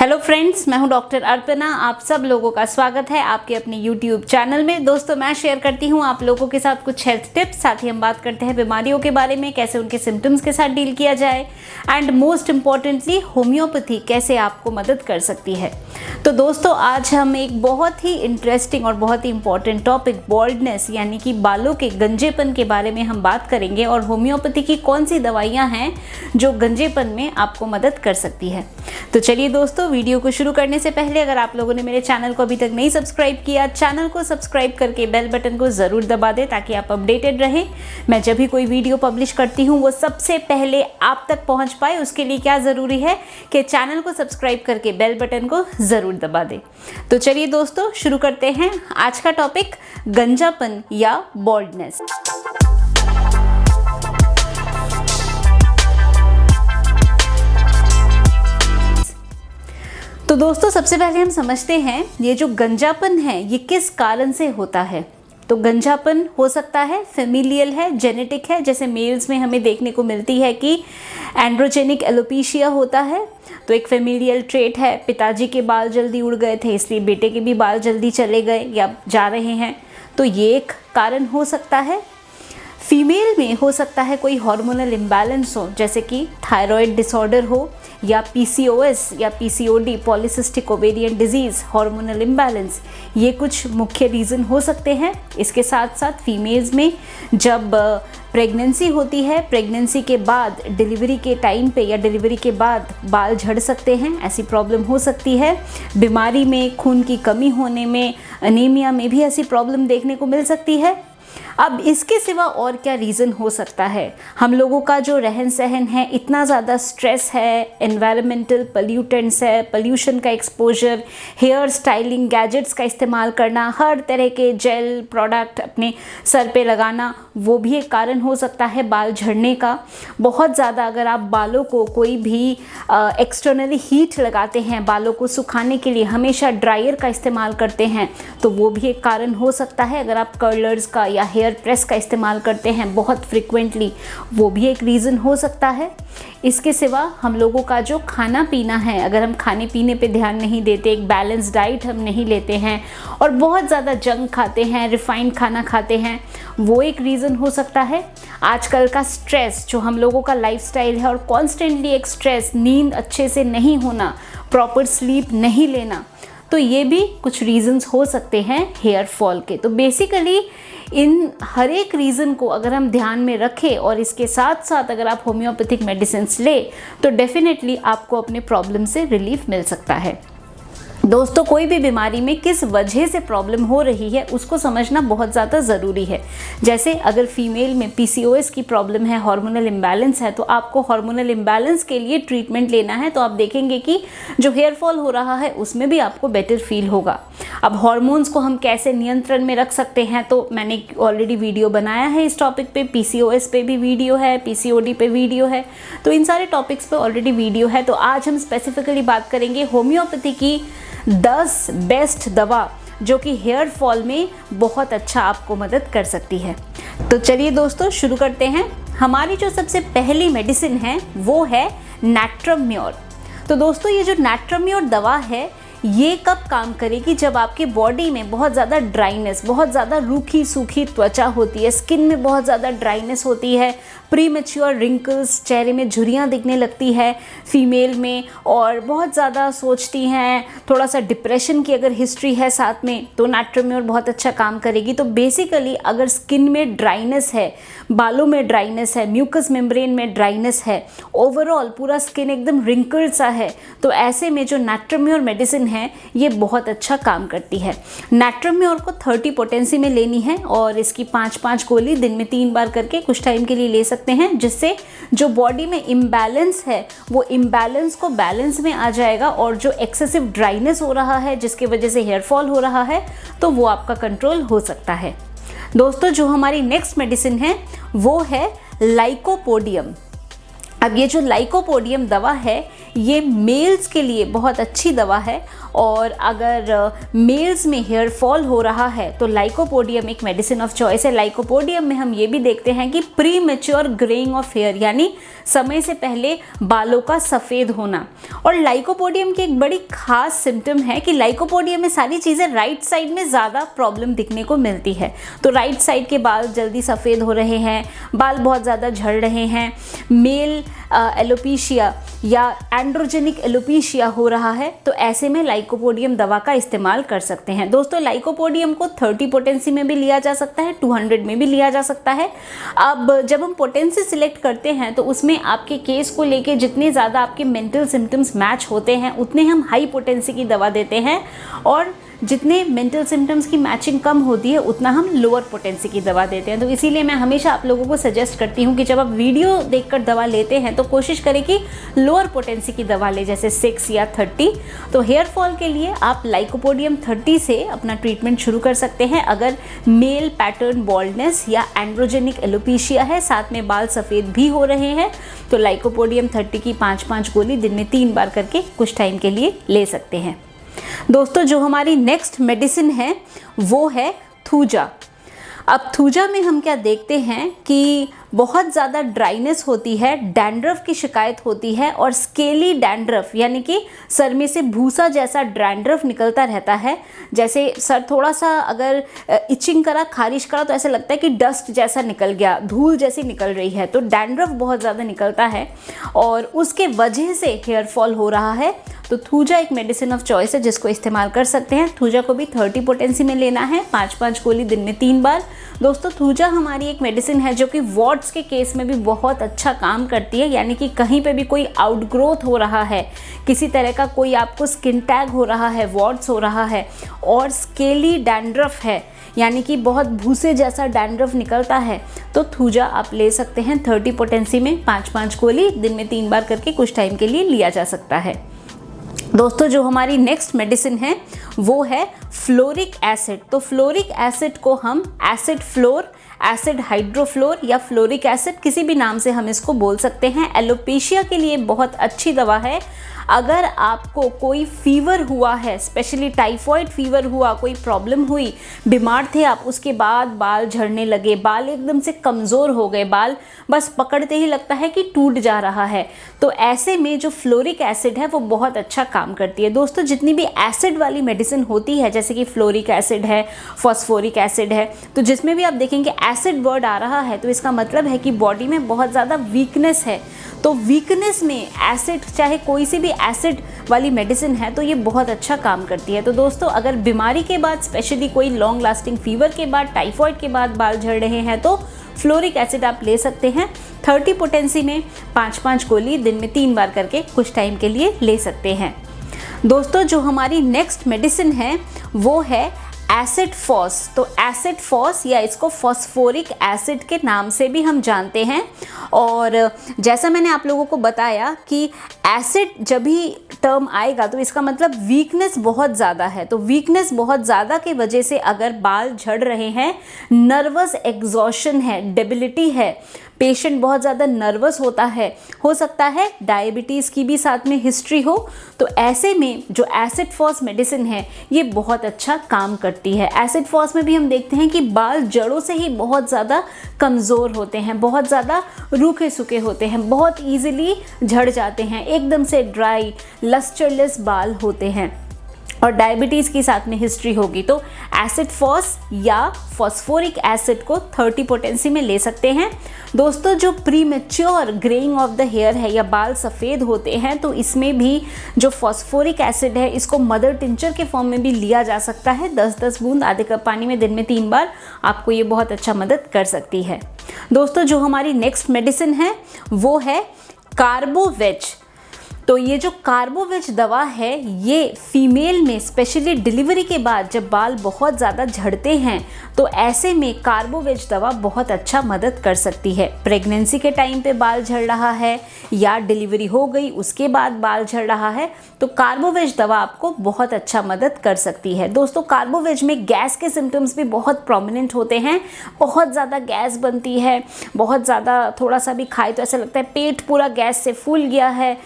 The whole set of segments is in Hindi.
हेलो फ्रेंड्स, मैं हूं डॉक्टर अर्पणा। आप सब लोगों का स्वागत है आपके अपने यूट्यूब चैनल में। दोस्तों, मैं शेयर करती हूं आप लोगों के साथ कुछ हेल्थ टिप्स, साथ ही हम बात करते हैं बीमारियों के बारे में, कैसे उनके सिम्टम्स के साथ डील किया जाए, एंड मोस्ट इम्पॉर्टेंटली होम्योपैथी कैसे आपको मदद कर सकती है। तो दोस्तों, आज हम एक बहुत ही इंटरेस्टिंग और बहुत ही इंपॉर्टेंट टॉपिक बॉल्डनेस यानी कि बालों के गंजेपन के बारे में हम बात करेंगे और होम्योपैथी की कौन सी दवाइयाँ हैं जो गंजेपन में आपको मदद कर सकती है। तो चलिए दोस्तों, वीडियो को शुरू करने से पहले अगर आप लोगों ने मेरे चैनल को अभी तक नहीं सब्सक्राइब किया, चैनल को सब्सक्राइब करके बेल बटन को ज़रूर दबा दें ताकि आप अपडेटेड रहें। मैं जब भी कोई वीडियो पब्लिश करती हूँ वो सबसे पहले आप तक पहुँच पाए। उसके लिए क्या ज़रूरी है कि चैनल को सब्सक्राइब करके बेल बटन को ज़रूर दबा दें। तो चलिए दोस्तों, शुरू करते हैं आज का टॉपिक, गंजापन या बॉल्डनेस। तो दोस्तों, सबसे पहले हम समझते हैं ये जो गंजापन है ये किस कारण से होता है। तो गंजापन हो सकता है फेमिलियल है, जेनेटिक है, जैसे मेल्स में हमें देखने को मिलती है कि एंड्रोजेनिक एलोपेशिया होता है, तो एक फेमिलियल ट्रेट है। पिताजी के बाल जल्दी उड़ गए थे इसलिए बेटे के भी बाल जल्दी चले गए या जा रहे हैं, तो ये एक कारण हो सकता है। फीमेल में हो सकता है कोई हार्मोनल इम्बैलेंस हो, जैसे कि थायराइड डिसऑर्डर हो या PCOS या PCOD polycystic ovarian disease, hormonal imbalance, ये कुछ मुख्य रीज़न हो सकते हैं। इसके साथ साथ फीमेल्स में जब प्रेगनेंसी होती है, प्रेगनेंसी के बाद डिलीवरी के टाइम पे या डिलीवरी के बाद बाल झड़ सकते हैं, ऐसी प्रॉब्लम हो सकती है। बीमारी में खून की कमी होने में, अनीमिया में भी ऐसी प्रॉब्लम देखने को मिल सकती है। अब इसके सिवा और क्या रीज़न हो सकता है? हम लोगों का जो रहन सहन है, इतना ज़्यादा स्ट्रेस है, एनवायरमेंटल पल्यूटेंट्स है, पल्यूशन का एक्सपोजर, हेयर स्टाइलिंग गैजेट्स का इस्तेमाल करना, हर तरह के जेल प्रोडक्ट अपने सर पे लगाना, वो भी एक कारण हो सकता है बाल झड़ने का। बहुत ज़्यादा अगर आप बालों को कोई भी एक्सटर्नली हीट लगाते हैं, बालों को सुखाने के लिए हमेशा ड्रायर का इस्तेमाल करते हैं, तो वो भी एक कारण हो सकता है। अगर आप कर्लर्स का या हेयर प्रेस का इस्तेमाल करते हैं बहुत फ्रिक्वेंटली, वो भी एक रीज़न हो सकता है। इसके सिवा हम लोगों का जो खाना पीना है, अगर हम खाने पीने पे ध्यान नहीं देते, एक बैलेंस डाइट हम नहीं लेते हैं और बहुत ज़्यादा जंक खाते हैं, रिफाइंड खाना खाते हैं, वो एक रीज़न हो सकता है। आजकल का स्ट्रेस जो हम लोगों का लाइफस्टाइल है और कॉन्स्टेंटली एक स्ट्रेस, नींद अच्छे से नहीं होना, प्रॉपर स्लीप नहीं लेना, तो ये भी कुछ रीज़न्स हो सकते हैं हेयर फॉल के। तो बेसिकली इन हर एक रीज़न को अगर हम ध्यान में रखें और इसके साथ साथ अगर आप होम्योपैथिक मेडिसिन्स ले तो डेफिनेटली आपको अपने प्रॉब्लम से रिलीफ मिल सकता है। दोस्तों, कोई भी बीमारी में किस वजह से प्रॉब्लम हो रही है उसको समझना बहुत ज़्यादा ज़रूरी है। जैसे अगर फीमेल में PCOS की प्रॉब्लम है, हार्मोनल इम्बैलेंस है, तो आपको हार्मोनल इम्बैलेंस के लिए ट्रीटमेंट लेना है, तो आप देखेंगे कि जो हेयर फॉल हो रहा है उसमें भी आपको बेटर फील होगा। अब हार्मोन्स को हम कैसे नियंत्रण में रख सकते हैं, तो मैंने ऑलरेडी वीडियो बनाया है इस टॉपिक पे, PCOS पे भी वीडियो है, PCOD पे वीडियो है, तो इन सारे टॉपिक्स पे ऑलरेडी वीडियो है। तो आज हम स्पेसिफिकली बात करेंगे होम्योपैथी की 10 बेस्ट दवा जो कि हेयर फॉल में बहुत अच्छा आपको मदद कर सकती है। तो चलिए दोस्तों, शुरू करते हैं। हमारी जो सबसे पहली मेडिसिन है वो है नैट्रम-म्योर। तो दोस्तों, ये जो नैट्रम-म्योर दवा है ये कब काम करेगी? जब आपकी बॉडी में बहुत ज़्यादा ड्राइनेस, बहुत ज़्यादा रूखी सूखी त्वचा होती है, स्किन में बहुत ज़्यादा ड्राइनेस होती है, प्रीमेच्योर रिंकल्स, चेहरे में झुर्रियाँ दिखने लगती है फीमेल में, और बहुत ज़्यादा सोचती हैं, थोड़ा सा डिप्रेशन की अगर हिस्ट्री है साथ में, तो नैट्रम-म्योर बहुत अच्छा काम करेगी। तो बेसिकली अगर स्किन में ड्राइनेस है, बालों में ड्राइनेस है, म्यूकस मेम्ब्रेन में ड्राइनेस है, ओवरऑल पूरा स्किन एकदम रिंकल्ड सा है, तो ऐसे में जो नैट्रम-म्योर मेडिसिन है ये बहुत अच्छा काम करती है। नैट्रम-म्योर को 30 पोटेंसी में लेनी है और इसकी 5-5 गोली दिन में 3 बार करके कुछ टाइम के लिए ले सकते हैं, जिससे जो बॉडी में इम्बैलेंस है वो इम्बैलेंस को बैलेंस में आ जाएगा और जो एक्सेसिव ड्राइनेस हो रहा है जिसकी वजह से हेयर फॉल हो रहा है तो वो आपका कंट्रोल हो सकता है। दोस्तों, जो हमारी नेक्स्ट मेडिसिन है वो है लाइकोपोडियम। अब ये जो लाइकोपोडियम दवा है ये मेल्स के लिए बहुत अच्छी दवा है। और अगर मेल्स में हेयर फॉल हो रहा है तो लाइकोपोडियम एक मेडिसिन ऑफ चॉइस है। लाइकोपोडियम में हम ये भी देखते हैं कि premature greying of hair, यानी समय से पहले बालों का सफ़ेद होना। और लाइकोपोडियम की एक बड़ी खास सिम्टम है कि लाइकोपोडियम में सारी चीज़ें राइट साइड में ज़्यादा प्रॉब्लम दिखने को मिलती है। तो राइट साइड के बाल जल्दी सफ़ेद हो रहे हैं, बाल बहुत ज़्यादा झड़ रहे हैं, मेल एलोपेशिया या एंड्रोजेनिक एलोपेशिया हो रहा है, तो ऐसे में लाइकोपोडियम दवा का इस्तेमाल कर सकते हैं। दोस्तों लाइकोपोडियम को 30 पोटेंसी में भी लिया जा सकता है, 200 में भी लिया जा सकता है। अब जब हम पोटेंसी सिलेक्ट करते हैं तो उसमें आपके केस को लेके जितने ज़्यादा आपके मेंटल सिम्टम्स मैच होते हैं उतने हम हाई पोटेंसी की दवा देते हैं, और जितने मेंटल सिम्टम्स की मैचिंग कम होती है उतना हम लोअर पोटेंसी की दवा देते हैं। तो इसीलिए मैं हमेशा आप लोगों को सजेस्ट करती हूँ कि जब आप वीडियो देखकर दवा लेते हैं तो कोशिश करें कि लोअर पोटेंसी की दवा ले, जैसे 6 या 30। तो हेयर फॉल के लिए आप लाइकोपोडियम 30 से अपना ट्रीटमेंट शुरू कर सकते हैं। अगर मेल पैटर्न बॉल्डनेस या एंड्रोजेनिक एलोपेशिया है, साथ में बाल सफ़ेद भी हो रहे हैं, तो लाइकोपोडियम 30 की 5-5 गोली दिन में 3 बार करके कुछ टाइम के लिए ले सकते हैं। दोस्तों जो हमारी नेक्स्ट मेडिसिन है वो है थूजा। अब थूजा में हम क्या देखते हैं कि बहुत ज़्यादा ड्राइनेस होती है, डैंड्रफ की शिकायत होती है, और स्केली डैंड्रफ यानी कि सर में से भूसा जैसा डैंड्रफ निकलता रहता है। जैसे सर थोड़ा सा अगर इचिंग करा, खारिश करा, तो ऐसा लगता है कि डस्ट जैसा निकल गया, धूल जैसी निकल रही है। तो डैंड्रफ बहुत ज़्यादा निकलता है और उसके वजह से हेयर फॉल हो रहा है। तो थूजा एक मेडिसिन ऑफ चॉइस है जिसको इस्तेमाल कर सकते हैं। थूजा को भी 30 पोटेंसी में लेना है, 5-5 गोली दिन में 3 बार। दोस्तों थूजा हमारी एक मेडिसिन है जो कि वॉट्स के केस में भी बहुत अच्छा काम करती है, यानी कि कहीं पे भी कोई आउटग्रोथ हो रहा है, किसी तरह का कोई आपको स्किन टैग हो रहा है, वॉट्स हो रहा है, और स्केली डैंड्रफ है, यानी कि बहुत भूसे जैसा डैंड्रफ निकलता है, तो थूजा आप ले सकते हैं 30 पोटेंसी में, 5-5 गोली दिन में 3 बार करके कुछ टाइम के लिए लिया जा सकता है। दोस्तों जो हमारी नेक्स्ट मेडिसिन है वो है फ्लोरिक एसिड। तो फ्लोरिक एसिड को हम एसिड फ्लोर, एसिड हाइड्रोफ्लोर या फ्लोरिक एसिड, किसी भी नाम से हम इसको बोल सकते हैं। एलोपेशिया के लिए बहुत अच्छी दवा है। अगर आपको कोई फीवर हुआ है, स्पेशली टाइफॉइड फीवर हुआ, कोई प्रॉब्लम हुई, बीमार थे आप, उसके बाद बाल झड़ने लगे, बाल एकदम से कमज़ोर हो गए, बाल बस पकड़ते ही लगता है कि टूट जा रहा है, तो ऐसे में जो फ्लोरिक एसिड है वो बहुत अच्छा काम करती है। दोस्तों जितनी भी एसिड वाली मेडिसिन होती है, जैसे कि फ्लोरिक एसिड है, फॉस्फोरिक एसिड है, तो जिसमें भी आप देखेंगे एसिड वर्ड आ रहा है तो इसका मतलब है कि बॉडी में बहुत ज़्यादा वीकनेस है। तो वीकनेस में एसिड, चाहे कोई सी भी एसिड वाली मेडिसिन है, तो ये बहुत अच्छा काम करती है। तो दोस्तों अगर बीमारी के बाद, स्पेशली कोई लॉन्ग लास्टिंग फीवर के बाद, टाइफॉइड के बाद बाल झड़ रहे हैं, तो फ्लोरिक एसिड आप ले सकते हैं 30 पोटेंसी में, 5-5 गोली दिन में 3 बार करके कुछ टाइम के लिए ले सकते हैं। दोस्तों जो हमारी नेक्स्ट मेडिसिन है वो है एसिड फॉस। तो एसिड फॉस या इसको फॉस्फोरिक एसिड के नाम से भी हम जानते हैं। और जैसा मैंने आप लोगों को बताया कि एसिड जब भी टर्म आएगा तो इसका मतलब वीकनेस बहुत ज़्यादा है। तो वीकनेस बहुत ज़्यादा की वजह से अगर बाल झड़ रहे हैं, नर्वस एग्जॉशन है, डेबिलिटी है, पेशेंट बहुत ज़्यादा नर्वस होता है, हो सकता है डायबिटीज़ की भी साथ में हिस्ट्री हो, तो ऐसे में जो एसिड फॉस मेडिसिन है ये बहुत अच्छा काम करती है। एसिड फॉस में भी हम देखते हैं कि बाल जड़ों से ही बहुत ज़्यादा कमज़ोर होते हैं, बहुत ज़्यादा रूखे सूखे होते हैं, बहुत ईजिली झड़ जाते हैं, एकदम से ड्राई लस्टरलेस बाल होते हैं, और डायबिटीज़ की साथ में हिस्ट्री होगी, तो एसिड फॉस या फॉस्फोरिक एसिड को 30 पोटेंसी में ले सकते हैं। दोस्तों जो premature greying of the hair है या बाल सफ़ेद होते हैं, तो इसमें भी जो फॉस्फोरिक एसिड है इसको मदर टिंचर के फॉर्म में भी लिया जा सकता है। 10-10 बूंद आधे कप पानी में दिन में 3 बार, आपको ये बहुत अच्छा मदद कर सकती है। दोस्तों जो हमारी नेक्स्ट मेडिसिन है वो है कार्बोवेज। तो ये जो कार्बोवेज दवा है ये फीमेल में, स्पेशली डिलीवरी के बाद जब बाल बहुत ज़्यादा झड़ते हैं, तो ऐसे में कार्बोवेज दवा बहुत अच्छा मदद कर सकती है। प्रेगनेंसी के टाइम पे बाल झड़ रहा है या डिलीवरी हो गई उसके बाद बाल झड़ रहा है, तो कार्बोवेज दवा आपको बहुत अच्छा मदद कर सकती है। दोस्तों कार्बोवेज में गैस के सिम्टम्स भी बहुत प्रोमिनेंट होते हैं, बहुत ज़्यादा गैस बनती है, बहुत ज़्यादा थोड़ा सा भी खाए तो ऐसा लगता है पेट पूरा गैस से फूल गया है।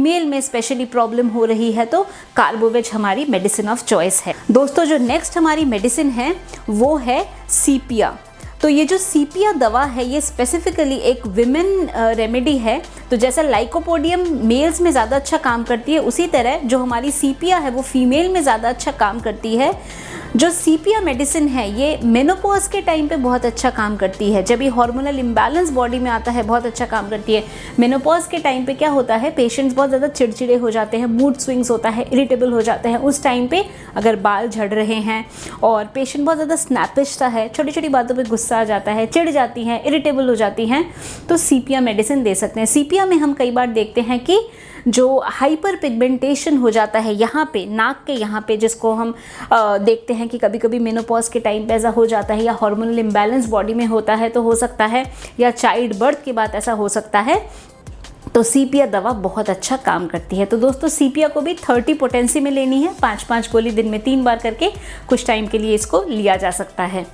फीमेल में स्पेशली प्रॉब्लम हो रही है तो कार्बोवेज हमारी मेडिसिन ऑफ चॉइस है। दोस्तों जो नेक्स्ट हमारी मेडिसिन है वो है सीपिया। तो ये जो सीपिया दवा है ये स्पेसिफिकली एक विमेन रेमेडी है। तो जैसा लाइकोपोडियम मेल्स में ज़्यादा अच्छा काम करती है, उसी तरह जो हमारी सीपिया है वो फीमेल में ज़्यादा अच्छा काम करती है। जो सीपिया मेडिसिन है ये मेनोपॉज के टाइम पे बहुत अच्छा काम करती है। जब ये हार्मोनल इम्बैलेंस बॉडी में आता है बहुत अच्छा काम करती है। मेनोपॉज के टाइम पे क्या होता है, पेशेंट्स बहुत ज़्यादा चिड़चिड़े हो जाते हैं, मूड स्विंग्स होता है, इरिटेबल हो जाते हैं। उस टाइम पे अगर बाल झड़ रहे हैं और पेशेंट बहुत ज़्यादा स्नैपिश सा है, छोटी छोटी बातों पर गुस्सा आ जाता है, चिढ़ जाती हैं, इरिटेबल हो जाती हैं, तो सीपिया मेडिसिन दे सकते हैं। सीपिया में हम कई बार देखते हैं कि जो हाइपर पिगमेंटेशन हो जाता है यहाँ पे, नाक के यहाँ पे, जिसको हम देखते हैं कि कभी कभी मेनोपॉज के टाइम पे ऐसा हो जाता है, या हार्मोनल इम्बैलेंस बॉडी में होता है तो हो सकता है, या चाइल्ड बर्थ के बाद ऐसा हो सकता है, तो सीपिया दवा बहुत अच्छा काम करती है। तो दोस्तों सीपिया को भी 30 पोटेंसी में लेनी है, 5-5 गोली दिन में 3 बार करके कुछ टाइम के लिए इसको लिया जा सकता है।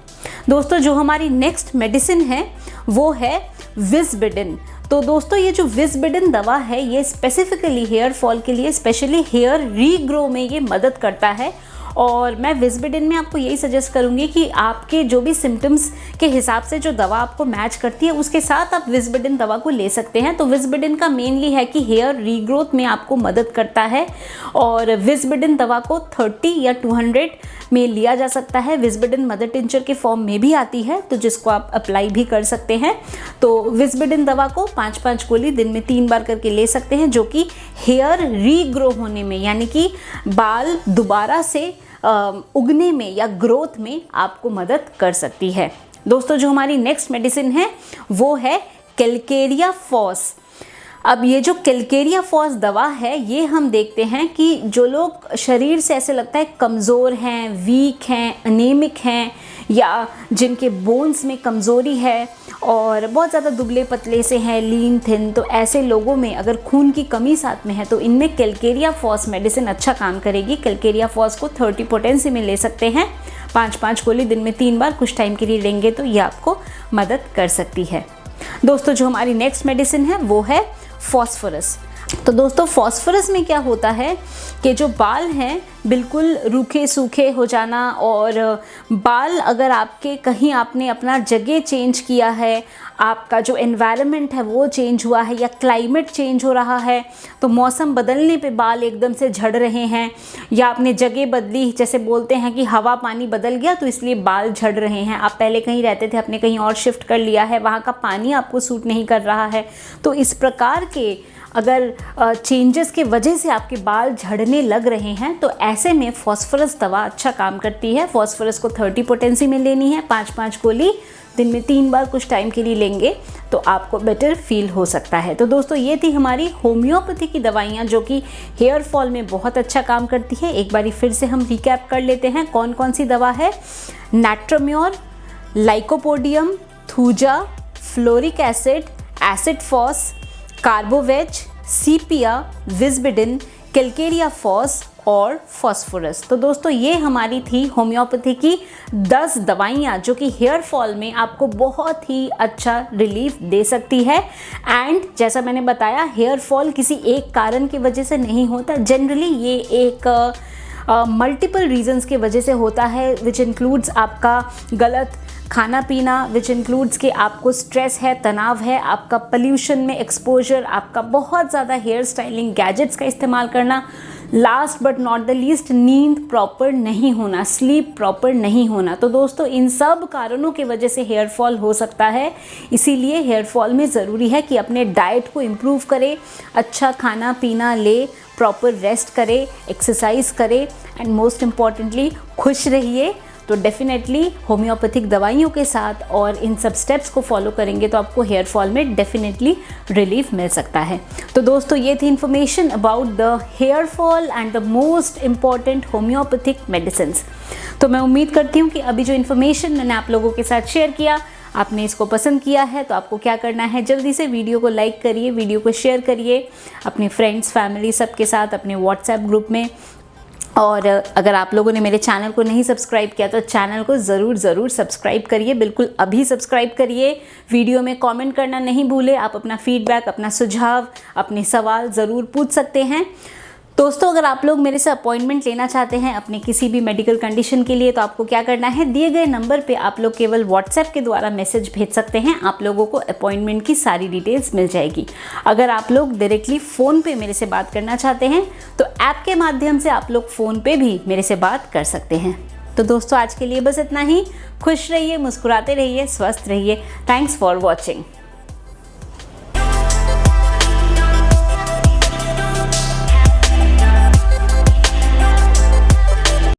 दोस्तों जो हमारी नेक्स्ट मेडिसिन है वो है विज़बिडिन। तो दोस्तों ये जो विज़बिडिन दवा है ये स्पेसिफिकली हेयर फॉल के लिए, स्पेशली हेयर रीग्रो में ये मदद करता है। और मैं विज़बिडिन में आपको यही सजेस्ट करूँगी कि आपके जो भी सिम्टम्स के हिसाब से जो दवा आपको मैच करती है उसके साथ आप विज़बिडिन दवा को ले सकते हैं। तो विज़बिडिन का मेनली है कि हेयर रीग्रोथ में आपको मदद करता है, और विज़बिडिन दवा को 30 या 200 में लिया जा सकता है। विज़बिडिन मदर टिंचर के फॉर्म में भी आती है, तो जिसको आप अप्लाई भी कर सकते हैं। तो विज़बिडिन दवा को 5-5 गोली दिन में 3 बार करके ले सकते हैं, जो कि हेयर रीग्रो होने में, यानी कि बाल दोबारा से उगने में या ग्रोथ में आपको मदद कर सकती है। दोस्तों जो हमारी नेक्स्ट मेडिसिन है वो है कैलकेरिया फॉस। अब ये जो कैलकेरिया फॉस दवा है ये हम देखते हैं कि जो लोग शरीर से ऐसे लगता है कमज़ोर हैं, वीक हैं, अनेमिक हैं, या जिनके बोन्स में कमज़ोरी है और बहुत ज़्यादा दुबले पतले से हैं, लीन थिन, तो ऐसे लोगों में अगर खून की कमी साथ में है तो इनमें कैलकेरिया फॉस मेडिसिन अच्छा काम करेगी। कैलकेरिया फॉस को 30 पोटेंसी में ले सकते हैं, 5-5 गोली दिन में 3 बार कुछ टाइम के लिए लेंगे तो ये आपको मदद कर सकती है। दोस्तों जो हमारी नेक्स्ट मेडिसिन है वो है फॉस्फोरस। तो दोस्तों फॉस्फोरस में क्या होता है कि जो बाल हैं बिल्कुल रूखे सूखे हो जाना, और बाल अगर आपके कहीं आपने अपना जगह चेंज किया है, आपका जो एनवायरनमेंट है वो चेंज हुआ है, या क्लाइमेट चेंज हो रहा है, तो मौसम बदलने पे बाल एकदम से झड़ रहे हैं, या आपने जगह बदली, जैसे बोलते हैं कि हवा पानी बदल गया तो इसलिए बाल झड़ रहे हैं। आप पहले कहीं रहते थे, आपने कहीं और शिफ्ट कर लिया है, वहाँ का पानी आपको सूट नहीं कर रहा है, तो इस प्रकार के अगर चेंजेस के वजह से आपके बाल झड़ने लग रहे हैं तो ऐसे में फॉस्फोरस दवा अच्छा काम करती है। फॉस्फोरस को 30 पोटेंसी में लेनी है, 5-5 गोली दिन में 3 बार कुछ टाइम के लिए लेंगे तो आपको बेटर फील हो सकता है। तो दोस्तों ये थी हमारी होम्योपैथी की दवाइयाँ जो कि हेयर फॉल में बहुत अच्छा काम करती है। एक बारी फिर से हम रिकैप कर लेते हैं कौन कौन सी दवा है। Natrum mur, lycopodium, thuja, fluoric acid, acid phos, carbo veg, sepia, विज़बिडिन, कैलकेरिया फॉस और फॉस्फोरस। तो दोस्तों ये हमारी थी होम्योपैथी की 10 दवाइयाँ जो कि हेयर फॉल में आपको बहुत ही अच्छा रिलीफ दे सकती है। एंड जैसा मैंने बताया हेयर फॉल किसी एक कारण की वजह से नहीं होता, जनरली ये एक मल्टीपल रीजंस के वजह से होता है, विच इंक्लूड्स आपका गलत खाना पीना, विच इंक्लूड्स कि आपको स्ट्रेस है, तनाव है, आपका पोल्यूशन में एक्सपोजर, आपका बहुत ज़्यादा हेयर स्टाइलिंग गैजेट्स का इस्तेमाल करना, last but not the least नींद प्रॉपर नहीं होना, स्लीप प्रॉपर नहीं होना। तो दोस्तों इन सब कारणों की वजह से हेयर फॉल हो सकता है। इसीलिए हेयर फॉल में ज़रूरी है कि अपने डाइट को इम्प्रूव करें, अच्छा खाना पीना ले, प्रॉपर रेस्ट करें, एक्सरसाइज करें एंड मोस्ट इम्पॉर्टेंटली खुश रहिए। तो डेफिनेटली होम्योपैथिक दवाइयों के साथ और इन सब स्टेप्स को फॉलो करेंगे तो आपको हेयर फॉल में डेफिनेटली रिलीफ मिल सकता है। तो दोस्तों ये थी information about the hair fall and the most important homoeopathic medicines. तो मैं उम्मीद करती हूँ कि अभी जो इन्फॉर्मेशन मैंने आप लोगों के साथ शेयर किया आपने इसको पसंद किया है। तो आपको क्या करना है, जल्दी से वीडियो को लाइक करिए, वीडियो को शेयर करिए अपने फ्रेंड्स फैमिली सबके साथ, अपने व्हाट्सएप ग्रुप में, और अगर आप लोगों ने मेरे चैनल को नहीं सब्सक्राइब किया तो चैनल को ज़रूर सब्सक्राइब करिए, बिल्कुल अभी सब्सक्राइब करिए। वीडियो में कमेंट करना नहीं भूले। आप अपना फीडबैक, अपना सुझाव, अपने सवाल ज़रूर पूछ सकते हैं। दोस्तों, अगर आप लोग मेरे से अपॉइंटमेंट लेना चाहते हैं अपने किसी भी मेडिकल कंडीशन के लिए, तो आपको क्या करना है, दिए गए नंबर पे आप लोग केवल व्हाट्सएप के द्वारा मैसेज भेज सकते हैं। आप लोगों को अपॉइंटमेंट की सारी डिटेल्स मिल जाएगी। अगर आप लोग डायरेक्टली फ़ोन पे मेरे से बात करना चाहते हैं तो ऐप के माध्यम से आप लोग फ़ोन पे भी मेरे से बात कर सकते हैं। तो दोस्तों, आज के लिए बस इतना ही। खुश रहिए, मुस्कुराते रहिए, स्वस्थ रहिए। Thanks for watching.